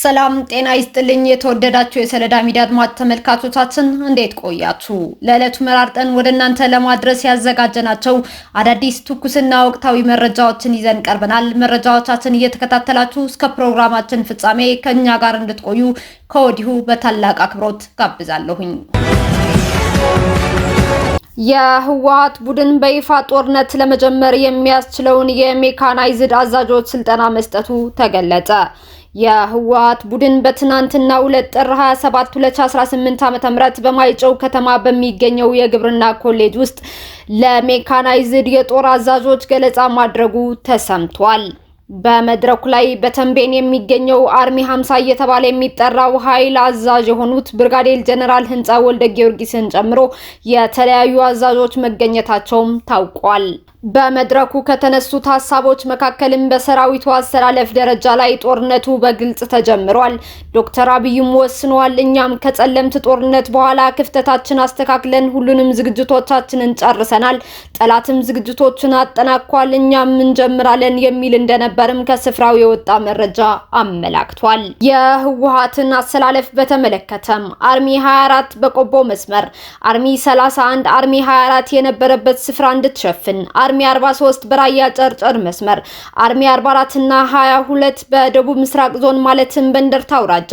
ሰላም ጤና ይስጥልኝ። የተወደዳችሁ የሰለዳ ሚዲያ አድማጭ ተመልካቾቻችን እንዴት ቆያችሁ? ለዕለቱ መራርጠን ወደ እናንተ ለማድረስ ያዘጋጀናቸው አዳዲስ ትኩስና ወቅታዊ መረጃዎችን ይዘን ቀርበናል። መረጃዎቻችን እየተከታተላችሁ እስከ ፕሮግራማችን ፍጻሜ ከኛ ጋር እንድትቆዩ ከወዲሁ በታላቅ አክብሮት ጋብዛለሁኝ። የህወሓት ቡድን በይፋ ጦርነት ለመጀመር የሚያስችለውን የሜካናይዝድ አዛዦች ስልጠና መስጠቱ ተገለጸ። የህወሓት ቡድን በትናንትናው ዕለት ጥር 27 2018 ዓ.ም በማይጨው ከተማ በሚገኘው የግብርና ኮሌጅ ውስጥ ለሜካናይዝድ የጦር አዛዦች ገለጻ ማድረጉ ተሰምቷል። በመድረኩ ላይ በተንቤን የሚገኘው አርሚ 50 እየተባለ የሚጠራው ኃይል አዛዥ የሆኑት ብርጋዴር ጀነራል ህንጻ ወልደ ጊዮርጊስን ጨምሮ የተለያዩ አዛዦች መገኘታቸውም ታውቋል። በመድረኩ ከተነሱት ሀሳቦች መካከልም በሰራዊቱ አሰላለፍ ደረጃ ላይ ጦርነቱ በግልጽ ተጀምሯል። ዶክተር አብይም ወስኗል። እኛም ከጸለምት ጦርነት በኋላ ክፍተታችን አስተካክለን ሁሉንም ዝግጅቶቻችንን ጨርሰናል። ጠላትም ዝግጅቶችን አጠናቋል። እኛም እንጀምራለን የሚል እንደነበርም ከስፍራው የወጣ መረጃ አመላክቷል። የህወሓትን አሰላለፍ በተመለከተም አርሚ 24 በቆቦ መስመር፣ አርሚ 31 አርሚ 24 የነበረበት ስፍራ እንድትሸፍን፣ አርሚ 43 በራያ ጨርጨር መስመር፣ አርሚ 44 እና 22 በደቡብ ምስራቅ ዞን ማለትም በእንደርታ አውራጃ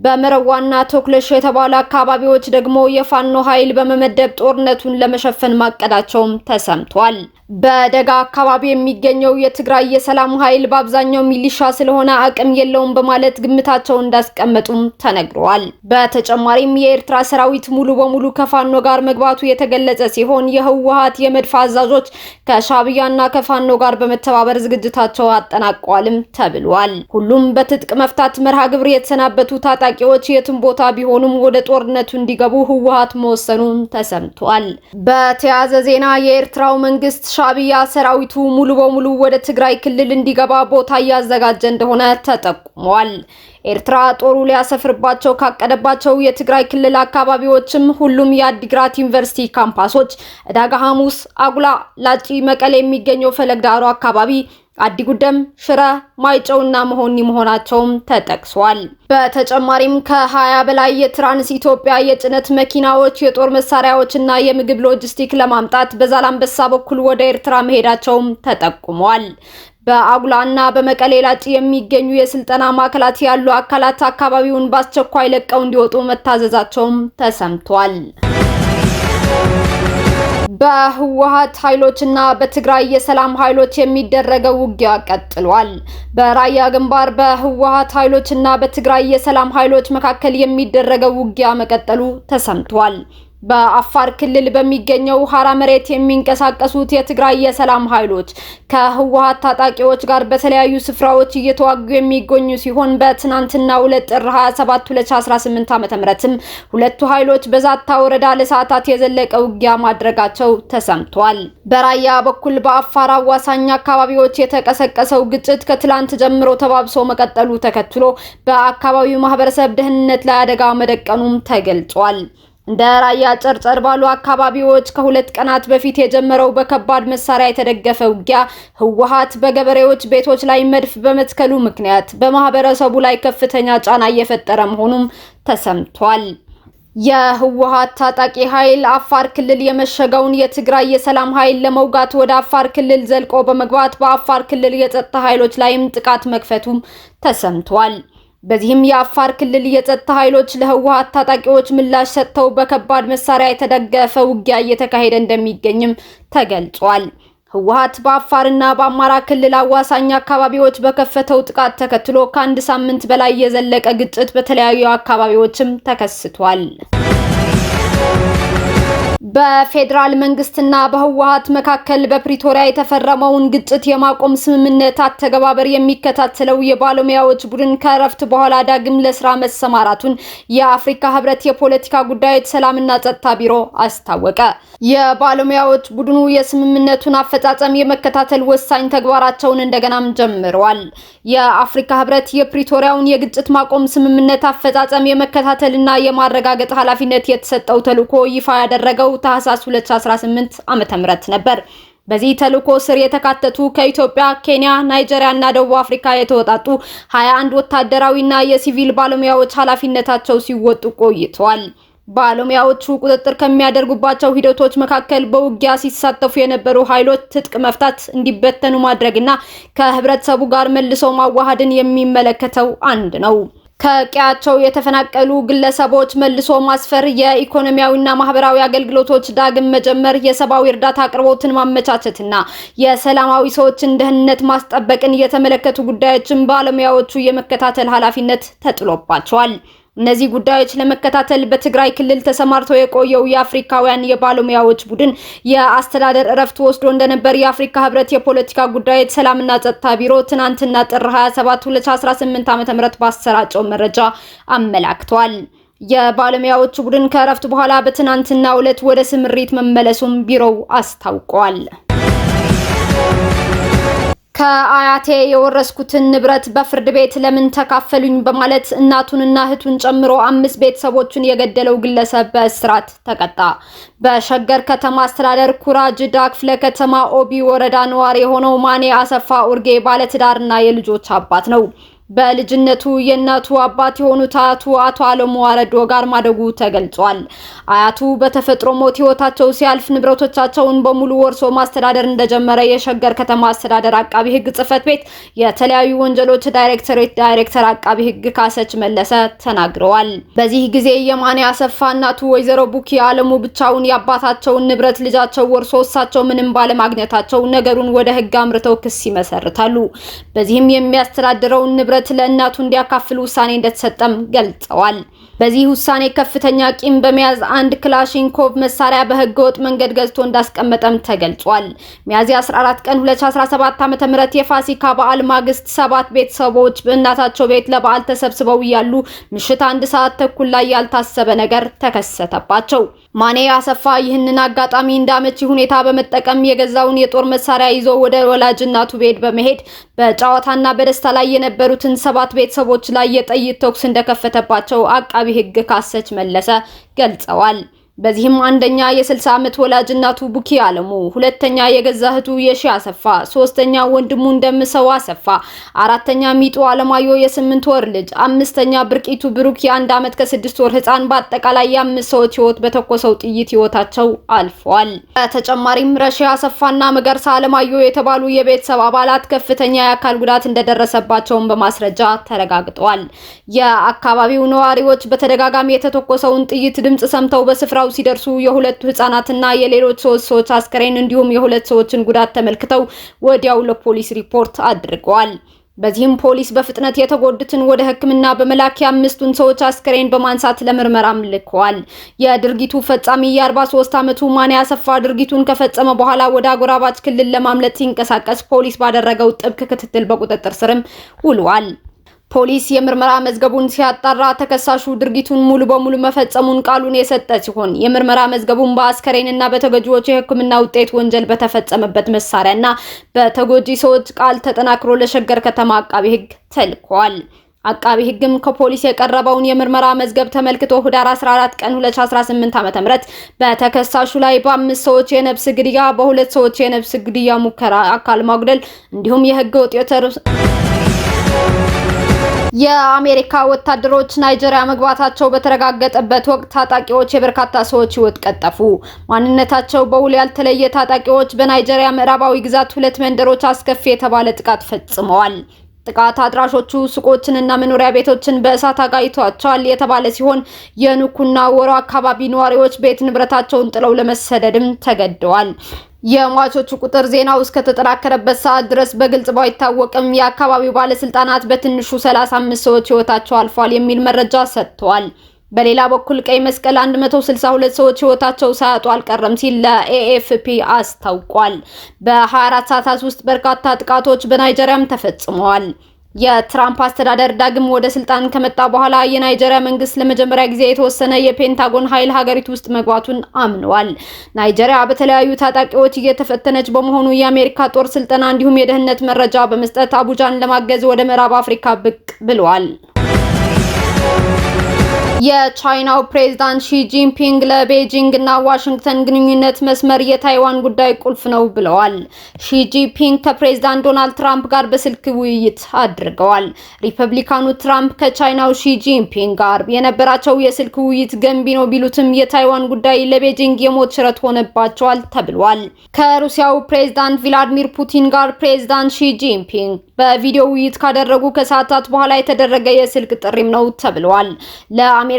በመረዋና ቶክለሽ የተባሉ አካባቢዎች ደግሞ የፋኖ ኃይል በመመደብ ጦርነቱን ለመሸፈን ማቀዳቸውም ተሰምቷል። በደጋ አካባቢ የሚገኘው የትግራይ የሰላም ኃይል በአብዛኛው ሚሊሻ ስለሆነ አቅም የለውም በማለት ግምታቸው እንዳስቀመጡም ተነግሯል። በተጨማሪም የኤርትራ ሰራዊት ሙሉ በሙሉ ከፋኖ ጋር መግባቱ የተገለጸ ሲሆን የህወሓት የመድፍ አዛዦች ከሻዕቢያና ከፋኖ ጋር በመተባበር ዝግጅታቸው አጠናቀዋልም ተብሏል። ሁሉም በትጥቅ መፍታት መርሃ ግብር የተሰናበቱ ታጣቂዎች የትም ቦታ ቢሆኑም ወደ ጦርነቱ እንዲገቡ ህወሓት መወሰኑን ተሰምቷል። በተያያዘ ዜና የኤርትራው መንግስት ሻዕቢያ ሰራዊቱ ሙሉ በሙሉ ወደ ትግራይ ክልል እንዲገባ ቦታ እያዘጋጀ እንደሆነ ተጠቁሟል። ኤርትራ ጦሩ ሊያሰፍርባቸው ካቀደባቸው የትግራይ ክልል አካባቢዎችም ሁሉም የአዲግራት ዩኒቨርሲቲ ካምፓሶች፣ ዕዳጋ ሐሙስ፣ አጉላ፣ ላጪ፣ መቀሌ የሚገኘው ፈለግ ዳሮ አካባቢ፣ አዲጉደም፣ ሽረ፣ ማይጨውና መሆኒ መሆናቸውም ተጠቅሷል። በተጨማሪም ከ20 በላይ የትራንስ ኢትዮጵያ የጭነት መኪናዎች የጦር መሳሪያዎችና የምግብ ሎጂስቲክ ለማምጣት በዛላምበሳ በኩል ወደ ኤርትራ መሄዳቸውም ተጠቁሟል። በአጉላና በመቀሌ ላጪ የሚገኙ የስልጠና ማዕከላት ያሉ አካላት አካባቢውን በአስቸኳይ ለቀው እንዲወጡ መታዘዛቸውም ተሰምቷል። በህወሓት ኃይሎችና በትግራይ የሰላም ኃይሎች የሚደረገው ውጊያ ቀጥሏል። በራያ ግንባር በህወሓት ኃይሎችና በትግራይ የሰላም ኃይሎች መካከል የሚደረገው ውጊያ መቀጠሉ ተሰምቷል። በአፋር ክልል በሚገኘው ሐራ መሬት የሚንቀሳቀሱት የትግራይ የሰላም ኃይሎች ከህወሓት ታጣቂዎች ጋር በተለያዩ ስፍራዎች እየተዋጉ የሚገኙ ሲሆን በትናንትናው ዕለት ጥር 27 2018 ዓ.ም ሁለቱ ኃይሎች በዛታ ወረዳ ለሰዓታት የዘለቀ ውጊያ ማድረጋቸው ተሰምቷል። በራያ በኩል በአፋር አዋሳኝ አካባቢዎች የተቀሰቀሰው ግጭት ከትላንት ጀምሮ ተባብሶ መቀጠሉ ተከትሎ በአካባቢው ማህበረሰብ ደህንነት ላይ አደጋ መደቀኑም ተገልጿል። እንደ ራያ ጨርጨር ባሉ አካባቢዎች ከሁለት ቀናት በፊት የጀመረው በከባድ መሳሪያ የተደገፈ ውጊያ ህወሓት በገበሬዎች ቤቶች ላይ መድፍ በመትከሉ ምክንያት በማህበረሰቡ ላይ ከፍተኛ ጫና እየፈጠረ መሆኑም ተሰምቷል። የህወሓት ታጣቂ ኃይል አፋር ክልል የመሸገውን የትግራይ የሰላም ኃይል ለመውጋት ወደ አፋር ክልል ዘልቆ በመግባት በአፋር ክልል የጸጥታ ኃይሎች ላይም ጥቃት መክፈቱም ተሰምቷል። በዚህም የአፋር ክልል የጸጥታ ኃይሎች ለህወሓት ታጣቂዎች ምላሽ ሰጥተው በከባድ መሳሪያ የተደገፈ ውጊያ እየተካሄደ እንደሚገኝም ተገልጿል። ህወሓት በአፋርና በአማራ ክልል አዋሳኝ አካባቢዎች በከፈተው ጥቃት ተከትሎ ከአንድ ሳምንት በላይ የዘለቀ ግጭት በተለያዩ አካባቢዎችም ተከስቷል። በፌዴራል መንግስትና በህወሓት መካከል በፕሪቶሪያ የተፈረመውን ግጭት የማቆም ስምምነት አተገባበር የሚከታተለው የባለሙያዎች ቡድን ከረፍት በኋላ ዳግም ለስራ መሰማራቱን የአፍሪካ ህብረት የፖለቲካ ጉዳዮች ሰላምና ጸጥታ ቢሮ አስታወቀ። የባለሙያዎች ቡድኑ የስምምነቱን አፈጻጸም የመከታተል ወሳኝ ተግባራቸውን እንደገናም ጀምረዋል። የአፍሪካ ህብረት የፕሪቶሪያውን የግጭት ማቆም ስምምነት አፈጻጸም የመከታተልና የማረጋገጥ ኃላፊነት የተሰጠው ተልዕኮ ይፋ ያደረገው ታህሳስ 2018 ዓ.ም ነበር። በዚህ ተልዕኮ ስር የተካተቱ ከኢትዮጵያ፣ ኬንያ፣ ናይጄሪያ እና ደቡብ አፍሪካ የተወጣጡ 21 ወታደራዊና የሲቪል ባለሙያዎች ኃላፊነታቸው ሲወጡ ቆይተዋል። ባለሙያዎቹ ቁጥጥር ከሚያደርጉባቸው ሂደቶች መካከል በውጊያ ሲሳተፉ የነበሩ ኃይሎች ትጥቅ መፍታት፣ እንዲበተኑ ማድረግና ከህብረተሰቡ ጋር መልሶ ማዋሃድን የሚመለከተው አንድ ነው። ከቀያቸው የተፈናቀሉ ግለሰቦች መልሶ ማስፈር፣ የኢኮኖሚያዊና ማህበራዊ አገልግሎቶች ዳግም መጀመር፣ የሰብአዊ እርዳታ አቅርቦትን ማመቻቸትና የሰላማዊ ሰዎችን ደህንነት ማስጠበቅን የተመለከቱ ጉዳዮችን ባለሙያዎቹ የመከታተል ኃላፊነት ተጥሎባቸዋል። እነዚህ ጉዳዮች ለመከታተል በትግራይ ክልል ተሰማርተው የቆየው የአፍሪካውያን የባለሙያዎች ቡድን የአስተዳደር እረፍት ወስዶ እንደነበር የአፍሪካ ህብረት የፖለቲካ ጉዳዮች ሰላምና ጸጥታ ቢሮ ትናንትና ጥር 27 2018 ዓ.ም ባሰራጨው መረጃ አመላክቷል። የባለሙያዎቹ ቡድን ከእረፍት በኋላ በትናንትናው ዕለት ወደ ስምሪት መመለሱም ቢሮው አስታውቋል። ከአያቴ የወረስኩትን ንብረት በፍርድ ቤት ለምን ተካፈሉኝ በማለት እናቱንና እህቱን ጨምሮ 5 ቤተሰቦችን የገደለው ግለሰብ በእስራት ተቀጣ። በሸገር ከተማ አስተዳደር ኩራ ጅዳ ክፍለ ከተማ ኦቢ ወረዳ ነዋሪ የሆነው ማኔ አሰፋ ኡርጌ ባለትዳርና የልጆች አባት ነው። በልጅነቱ የእናቱ አባት የሆኑት አያቱ አቶ አለሙ አረዶ ጋር ማደጉ ተገልጿል። አያቱ በተፈጥሮ ሞት ህይወታቸው ሲያልፍ ንብረቶቻቸውን በሙሉ ወርሶ ማስተዳደር እንደጀመረ የሸገር ከተማ አስተዳደር አቃቢ ህግ ጽህፈት ቤት የተለያዩ ወንጀሎች ዳይሬክተሬት ዳይሬክተር አቃቢ ህግ ካሰች መለሰ ተናግረዋል። በዚህ ጊዜ የማኔ አሰፋ እናቱ ወይዘሮ ቡኪ አለሙ ብቻውን የአባታቸውን ንብረት ልጃቸው ወርሶ እሳቸው ምንም ባለማግኘታቸው ነገሩን ወደ ህግ አምርተው ክስ ይመሰርታሉ። በዚህም የሚያስተዳድረውን ንብረት ለእናቱ እንዲያካፍሉ ውሳኔ እንደተሰጠም ገልጸዋል። በዚህ ውሳኔ ከፍተኛ ቂም በመያዝ አንድ ክላሽንኮቭ መሳሪያ በህገወጥ መንገድ ገዝቶ እንዳስቀመጠም ተገልጿል። ሚያዝያ 14 ቀን 2017 ዓ.ም የፋሲካ በዓል ማግስት 7 ቤተሰቦች በእናታቸው ቤት ለበዓል ተሰብስበው እያሉ ምሽት 1 ሰዓት ተኩል ላይ ያልታሰበ ነገር ተከሰተባቸው። ማኔ አሰፋ ይህንን አጋጣሚ እንዳመቺ ሁኔታ በመጠቀም የገዛውን የጦር መሳሪያ ይዞ ወደ ወላጅ እናቱ ቤት በመሄድ በጨዋታና በደስታ ላይ የነበሩትን 7 ቤተሰቦች ላይ የጥይት ተኩስ እንደከፈተባቸው አቃቢ ህግ ካሰች መለሰ ገልጸዋል። በዚህም አንደኛ የ60 ዓመት ወላጅ እናቱ ቡኪ አለሙ፣ ሁለተኛ የገዛ እህቱ የሺ አሰፋ፣ ሶስተኛ ወንድሙ እንደምሰው አሰፋ፣ አራተኛ ሚጡ አለማዮ የ8 ወር ልጅ፣ አምስተኛ ብርቂቱ ብሩክ የ1 ዓመት ከ6 ወር ህፃን በአጠቃላይ የ5 ሰዎች ህይወት በተኮሰው ጥይት ህይወታቸው አልፏል። በተጨማሪም ረሺ አሰፋና መገርሳ አለማዮ የተባሉ የቤተሰብ አባላት ከፍተኛ የአካል ጉዳት እንደደረሰባቸውን በማስረጃ ተረጋግጧል። የአካባቢው ነዋሪዎች በተደጋጋሚ የተተኮሰውን ጥይት ድምጽ ሰምተው በስፍራ ሲደርሱ የሁለቱ ህፃናትና የሌሎች 3 ሰዎች አስከሬን እንዲሁም የሁለት ሰዎችን ጉዳት ተመልክተው ወዲያው ለፖሊስ ሪፖርት አድርገዋል። በዚህም ፖሊስ በፍጥነት የተጎዱትን ወደ ሕክምና በመላክ የ5ቱን ሰዎች አስከሬን በማንሳት ለምርመራም ልከዋል። የድርጊቱ ፈጻሚ የ43 ዓመቱ ማኔ አሰፋ ድርጊቱን ከፈጸመ በኋላ ወደ አጎራባች ክልል ለማምለጥ ሲንቀሳቀስ ፖሊስ ባደረገው ጥብቅ ክትትል በቁጥጥር ስርም ውሏል። ፖሊስ የምርመራ መዝገቡን ሲያጣራ ተከሳሹ ድርጊቱን ሙሉ በሙሉ መፈጸሙን ቃሉን የሰጠ ሲሆን የምርመራ መዝገቡን በአስከሬንና በተጎጂዎች የሕክምና ውጤት ወንጀል በተፈጸመበት መሳሪያና በተጎጂ ሰዎች ቃል ተጠናክሮ ለሸገር ከተማ አቃቢ ህግ ተልኳል። አቃቢ ህግም ከፖሊስ የቀረበውን የምርመራ መዝገብ ተመልክቶ ህዳር 14 ቀን 2018 ዓ.ም በተከሳሹ ላይ በ5 ሰዎች የነፍስ ግድያ፣ በ2 ሰዎች የነፍስ ግድያ ሙከራ፣ አካል ማጉደል እንዲሁም የህገ ወጥ የአሜሪካ ወታደሮች ናይጄሪያ መግባታቸው በተረጋገጠበት ወቅት ታጣቂዎች የበርካታ ሰዎች ህይወት ቀጠፉ። ማንነታቸው በውል ያልተለየ ታጣቂዎች በናይጄሪያ ምዕራባዊ ግዛት 2 መንደሮች አስከፊ የተባለ ጥቃት ፈጽመዋል። ጥቃት አድራሾቹ ሱቆችንና መኖሪያ ቤቶችን በእሳት አጋይቷቸዋል የተባለ ሲሆን የኑኩና ወሮ አካባቢ ነዋሪዎች ቤት ንብረታቸውን ጥለው ለመሰደድም ተገደዋል። የሟቾቹ ቁጥር ዜናው እስከተጠናከረበት ሰዓት ድረስ በግልጽ ባይታወቅም የአካባቢው ባለስልጣናት በትንሹ 35 ሰዎች ህይወታቸው አልፏል የሚል መረጃ ሰጥተዋል። በሌላ በኩል ቀይ መስቀል 162 ሰዎች ህይወታቸው ሳያጡ አልቀረም ሲል ለኤኤፍፒ አስታውቋል። በ24 ሰዓታት ውስጥ በርካታ ጥቃቶች በናይጄሪያም ተፈጽመዋል። የትራምፕ አስተዳደር ዳግም ወደ ስልጣን ከመጣ በኋላ የናይጄሪያ መንግስት ለመጀመሪያ ጊዜ የተወሰነ የፔንታጎን ኃይል ሀገሪቱ ውስጥ መግባቱን አምነዋል። ናይጄሪያ በተለያዩ ታጣቂዎች እየተፈተነች በመሆኑ የአሜሪካ ጦር ስልጠና እንዲሁም የደህንነት መረጃ በመስጠት አቡጃን ለማገዝ ወደ ምዕራብ አፍሪካ ብቅ ብለዋል። የቻይናው ፕሬዝዳንት ሺ ጂንፒንግ ለቤጂንግ እና ዋሽንግተን ግንኙነት መስመር የታይዋን ጉዳይ ቁልፍ ነው ብለዋል። ሺ ጂንፒንግ ከፕሬዝዳንት ዶናልድ ትራምፕ ጋር በስልክ ውይይት አድርገዋል። ሪፐብሊካኑ ትራምፕ ከቻይናው ሺ ጂንፒንግ ጋር የነበራቸው የስልክ ውይይት ገንቢ ነው ቢሉትም የታይዋን ጉዳይ ለቤጂንግ የሞት ሽረት ሆነባቸዋል ተብሏል። ከሩሲያው ፕሬዝዳንት ቪላዲሚር ፑቲን ጋር ፕሬዝዳንት ሺ ጂንፒንግ በቪዲዮ ውይይት ካደረጉ ከሰዓታት በኋላ የተደረገ የስልክ ጥሪም ነው ተብሏል። ለአሜሪካና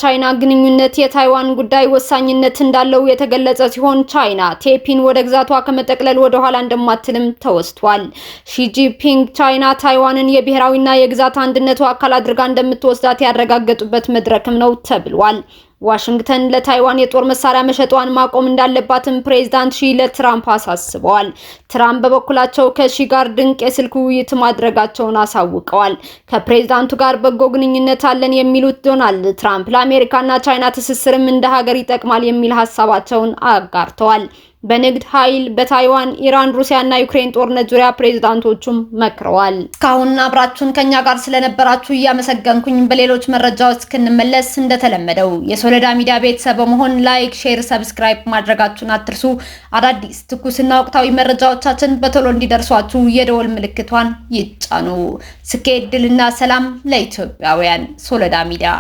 ቻይና ግንኙነት የታይዋን ጉዳይ ወሳኝነት እንዳለው የተገለጸ ሲሆን ቻይና ቴፒን ወደ ግዛቷ ከመጠቅለል ወደ ኋላ እንደማትልም ተወስቷል። ሺ ጂንፒንግ ቻይና ታይዋንን የብሔራዊና የግዛት አንድነቷ አካል አድርጋ እንደምትወስዳት ያረጋገጡበት መድረክም ነው ተብሏል። ዋሽንግተን ለታይዋን የጦር መሳሪያ መሸጧን ማቆም እንዳለባትም ፕሬዝዳንት ሺ ለትራምፕ አሳስበዋል። ትራምፕ በበኩላቸው ከሺ ጋር ድንቅ የስልክ ውይይት ማድረጋቸውን አሳውቀዋል። ከፕሬዝዳንቱ ጋር በጎ ግንኙነት አለን የሚሉት ዶናልድ ትራምፕ ለአሜሪካና ቻይና ትስስርም እንደ ሀገር ይጠቅማል የሚል ሀሳባቸውን አጋርተዋል። በንግድ ኃይል፣ በታይዋን፣ ኢራን፣ ሩሲያ እና ዩክሬን ጦርነት ዙሪያ ፕሬዝዳንቶቹም መክረዋል። እስካሁን አብራችሁን ከኛ ጋር ስለነበራችሁ እያመሰገንኩኝ በሌሎች መረጃዎች እስክንመለስ እንደተለመደው የሶሎዳ ሚዲያ ቤተሰብ በመሆን ላይክ፣ ሼር፣ ሰብስክራይብ ማድረጋችሁን አትርሱ። አዳዲስ ትኩስና ወቅታዊ መረጃዎቻችን በቶሎ እንዲደርሷችሁ የደወል ምልክቷን ይጫኑ። ስኬት፣ ድልና ሰላም ለኢትዮጵያውያን። ሶሎዳ ሚዲያ